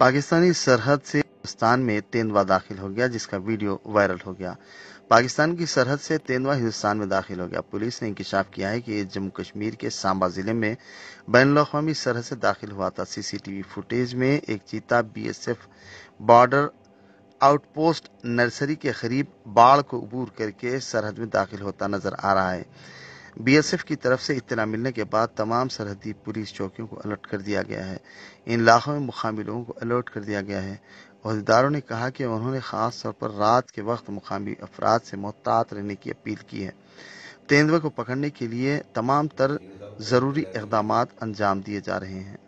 पाकिस्तानी सरहद से हिंदुस्तान में तेंदुआ दाखिल हो गया, जिसका वीडियो वायरल हो गया। पाकिस्तान की सरहद से तेंदुआ हिंदुस्तान में दाखिल हो गया। पुलिस ने इंकशाफ किया है कि ये जम्मू कश्मीर के सांबा जिले में बैनुल-अक़वामी सरहद से दाखिल हुआ था। सीसीटीवी फुटेज में एक चीता बीएसएफ बॉर्डर आउटपोस्ट नर्सरी के करीब बाढ़ को अबूर करके सरहद में दाखिल होता नजर आ रहा है। बीएसएफ की तरफ से इत्तला मिलने के बाद तमाम सरहदी पुलिस चौकियों को अलर्ट कर दिया गया है। इन इलाकों में मुकामी लोगों को अलर्ट कर दिया गया है। अहदेदारों ने कहा कि उन्होंने खास तौर पर रात के वक्त मुकामी अफराद से मोहतात रहने की अपील की है। तेंदुए को पकड़ने के लिए तमाम तर जरूरी इकदाम अंजाम दिए जा रहे हैं।